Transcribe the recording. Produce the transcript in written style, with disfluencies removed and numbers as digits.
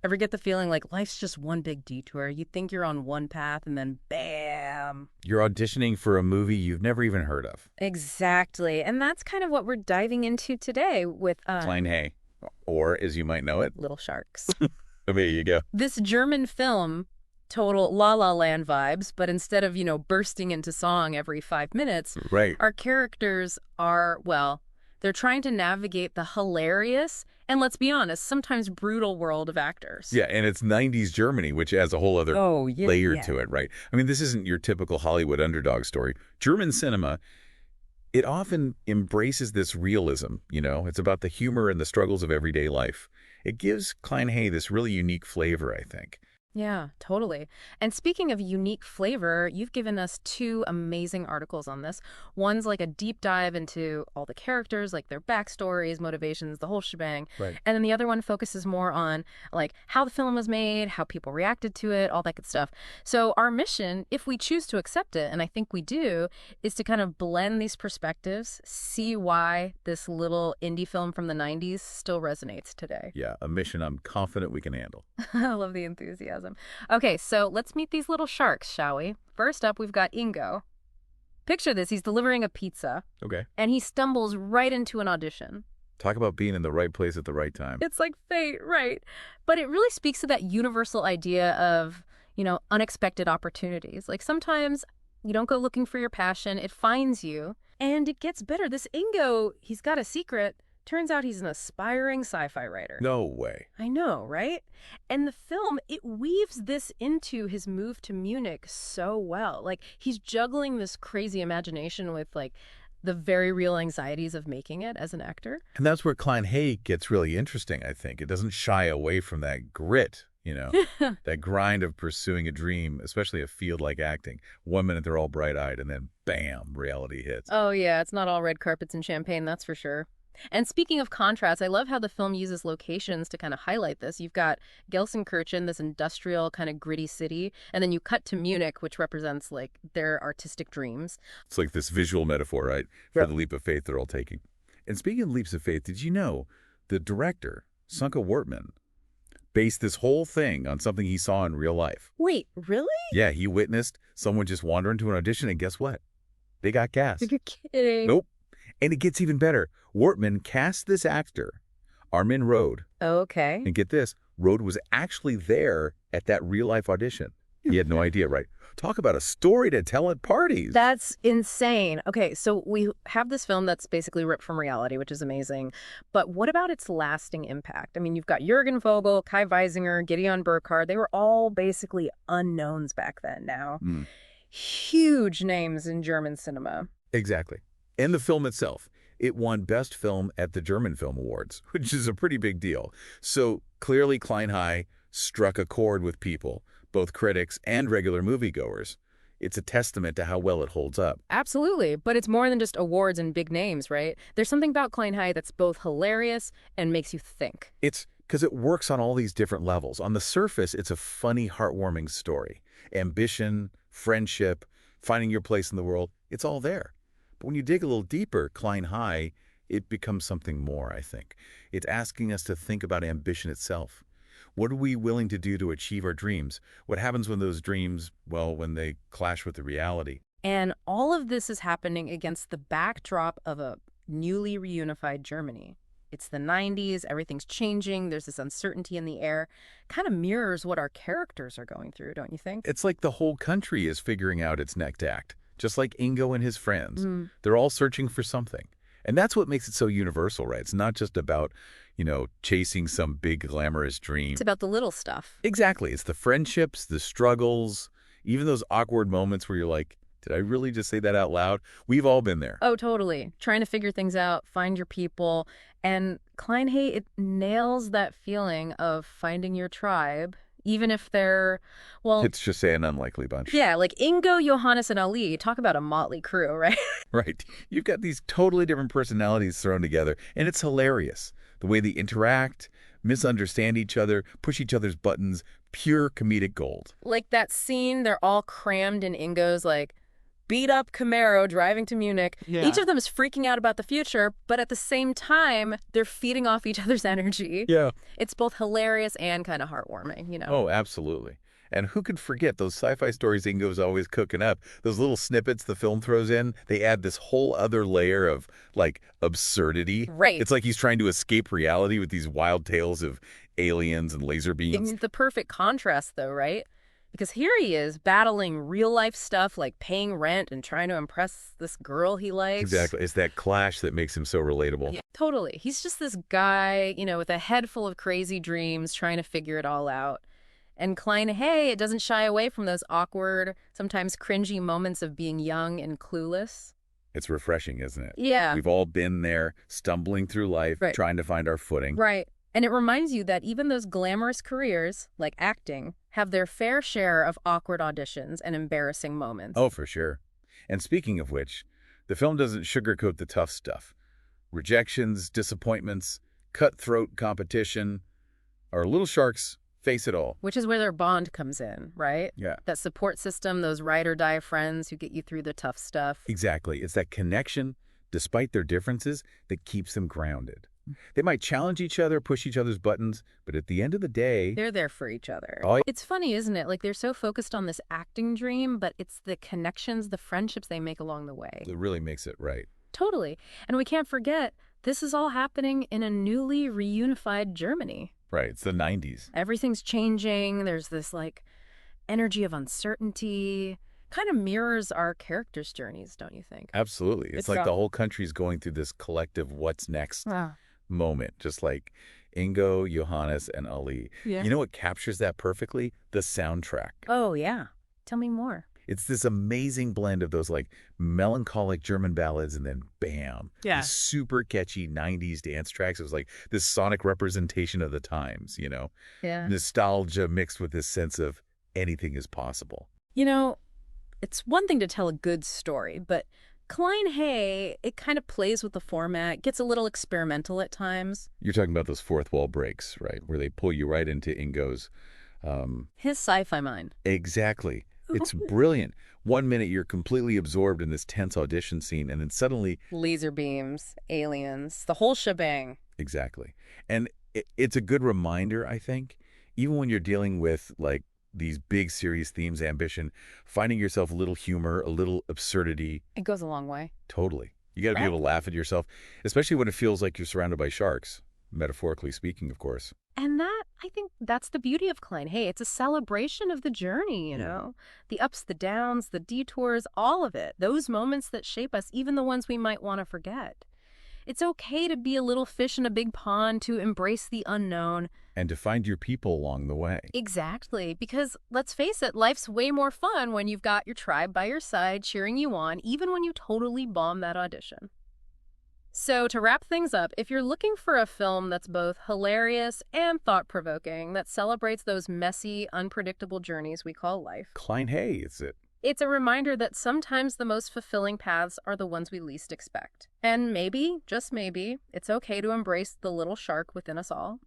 Ever get the feeling like life's just one big detour? You think you're on one path and then bam. You're auditioning for a movie you've never even heard of. Exactly. And that's kind of what we're diving into today with Kleine Haie, or as you might know it, Little Sharks. there you go. This German film, total La La Land vibes, but instead of, bursting into song every 5 minutes, Right. our characters are, well, they're trying to navigate the hilarious and, let's be honest, sometimes brutal world of actors. Yeah, and it's 90s Germany, which adds a whole other layer to it, right? I mean, this isn't your typical Hollywood underdog story. German cinema, it often embraces this realism, It's about the humor and the struggles of everyday life. It gives Kleine Haie this really unique flavor, I think. Yeah, totally. And speaking of unique flavor, you've given us 2 amazing articles on this. One's like a deep dive into all the characters, like their backstories, motivations, the whole shebang. Right. And then the other one focuses more on like how the film was made, how people reacted to it, all that good stuff. So our mission, if we choose to accept it, and I think we do, is to kind of blend these perspectives, see why this little indie film from the 90s still resonates today. Yeah, a mission I'm confident we can handle. I love the enthusiasm. Okay, so let's meet these little sharks, shall we? First up, we've got Ingo. Picture this, he's delivering a pizza. Okay. And he stumbles right into an audition. Talk about being in the right place at the right time. It's like fate, right? But it really speaks to that universal idea of, unexpected opportunities. Like sometimes you don't go looking for your passion, it finds you. And it gets better. This Ingo, he's got a secret. Turns out he's an aspiring sci-fi writer. No way. I know, right? And the film, it weaves this into his move to Munich so well. Like, he's juggling this crazy imagination with, like, the very real anxieties of making it as an actor. And that's where Kleine Haie gets really interesting, I think. It doesn't shy away from that grit, that grind of pursuing a dream, especially a field like acting. 1 minute they're all bright-eyed, and then, bam, reality hits. Oh, yeah, it's not all red carpets and champagne, that's for sure. And speaking of contrast, I love how the film uses locations to kind of highlight this. You've got Gelsenkirchen, this industrial kind of gritty city, and then you cut to Munich, which represents like their artistic dreams. It's like this visual metaphor, right, for the leap of faith they're all taking. And speaking of leaps of faith, did you know the director, Sönke Wortmann, based this whole thing on something he saw in real life? Wait, really? Yeah, he witnessed someone just wander into an audition, and guess what? They got cast. You're kidding. Nope. And it gets even better. Wortmann cast this actor, Armin Rohde. Okay. And get this, Rohde was actually there at that real-life audition. He had no idea, right? Talk about a story to tell at parties. That's insane. Okay, so we have this film that's basically ripped from reality, which is amazing. But what about its lasting impact? I mean, you've got Jürgen Vogel, Kai Weisinger, Gideon Burkhardt. They were all basically unknowns back then now. Huge names in German cinema. Exactly. And the film itself, it won Best Film at the German Film Awards, which is a pretty big deal. So clearly Kleine Haie struck a chord with people, both critics and regular moviegoers. It's a testament to how well it holds up. Absolutely. But it's more than just awards and big names, right? There's something about Kleine Haie that's both hilarious and makes you think. It's because it works on all these different levels. On the surface, it's a funny, heartwarming story. Ambition, friendship, finding your place in the world, it's all there. But when you dig a little deeper, Kleine Haie, it becomes something more, I think. It's asking us to think about ambition itself. What are we willing to do to achieve our dreams? What happens when those dreams, well, when they clash with the reality? And all of this is happening against the backdrop of a newly reunified Germany. It's the 90s, everything's changing, there's this uncertainty in the air. Kind of mirrors what our characters are going through, don't you think? It's like the whole country is figuring out its next act. Just like Ingo and his friends. They're all searching for something. And that's what makes it so universal, right? It's not just about, chasing some big glamorous dream. It's about the little stuff. Exactly. It's the friendships, the struggles, even those awkward moments where you're like, did I really just say that out loud? We've all been there. Oh, totally. Trying to figure things out, find your people. And Kleine Haie, it nails that feeling of finding your tribe. Even if they're, well... It's just say an unlikely bunch. Yeah, like Ingo, Johannes, and Ali. Talk about a motley crew, right? Right. You've got these totally different personalities thrown together, and it's hilarious. The way they interact, misunderstand each other, push each other's buttons, pure comedic gold. Like that scene, they're all crammed in Ingo's, beat-up Camaro driving to Munich. Yeah. Each of them is freaking out about the future, but at the same time, they're feeding off each other's energy. Yeah. It's both hilarious and kind of heartwarming, you know? Oh, absolutely. And who could forget those sci-fi stories Ingo's always cooking up? Those little snippets the film throws in, they add this whole other layer of, like, absurdity. Right. It's like he's trying to escape reality with these wild tales of aliens and laser beams. It's the perfect contrast, though, right? Because here he is battling real-life stuff like paying rent and trying to impress this girl he likes. Exactly. It's that clash that makes him so relatable. Yeah, totally. He's just this guy, you know, with a head full of crazy dreams trying to figure it all out. And Kleine Haie, it doesn't shy away from those awkward, sometimes cringy moments of being young and clueless. It's refreshing, isn't it? Yeah. We've all been there, stumbling through life, Right. trying to find our footing. Right. And it reminds you that even those glamorous careers, like acting, have their fair share of awkward auditions and embarrassing moments. Oh, for sure. And speaking of which, the film doesn't sugarcoat the tough stuff. Rejections, disappointments, cutthroat competition, our little sharks face it all. Which is where their bond comes in, right? Yeah. That support system, those ride-or-die friends who get you through the tough stuff. Exactly. It's that connection, despite their differences, that keeps them grounded. They might challenge each other, push each other's buttons, but at the end of the day... They're there for each other. Oh, It's funny, isn't it? Like, they're so focused on this acting dream, but it's the connections, the friendships they make along the way. it really makes it right. Totally. And we can't forget, this is all happening in a newly reunified Germany. Right. It's the 90s. Everything's changing. There's this, like, energy of uncertainty. Kind of mirrors our characters' journeys, don't you think? Absolutely. It's like the whole country's going through this collective what's next moment, just like Ingo, Johannes, and Ali. Yeah. You know what captures that perfectly? The soundtrack. Oh, yeah. Tell me more. It's this amazing blend of those like melancholic German ballads and then bam, Yeah. these super catchy 90s dance tracks. It was like this sonic representation of the times, you know? Yeah. Nostalgia mixed with this sense of anything is possible. You know, it's one thing to tell a good story, but Kleine Haie, it kind of plays with the format, gets a little experimental at times. You're talking about those fourth wall breaks, right? Where they pull you right into Ingo's... His sci-fi mind. Exactly. It's brilliant. 1 minute you're completely absorbed in this tense audition scene, and then suddenly... Laser beams, aliens, the whole shebang. Exactly. And it's a good reminder, I think, even when you're dealing with, like, these big, serious themes, ambition, finding yourself a little humor, a little absurdity. It goes a long way. Totally. You got to be able to laugh at yourself, especially when it feels like you're surrounded by sharks, metaphorically speaking, of course. And that, I think, that's the beauty of Kleine Haie. It's a celebration of the journey, you know? The ups, the downs, the detours, all of it. Those moments that shape us, even the ones we might want to forget. It's okay to be a little fish in a big pond, to embrace the unknown. And to find your people along the way. Exactly. Because, let's face it, life's way more fun when you've got your tribe by your side cheering you on, even when you totally bomb that audition. So, to wrap things up, if you're looking for a film that's both hilarious and thought-provoking, that celebrates those messy, unpredictable journeys we call life, Kleine Haie, is it? it's a reminder that sometimes the most fulfilling paths are the ones we least expect. And maybe, just maybe, it's okay to embrace the little shark within us all.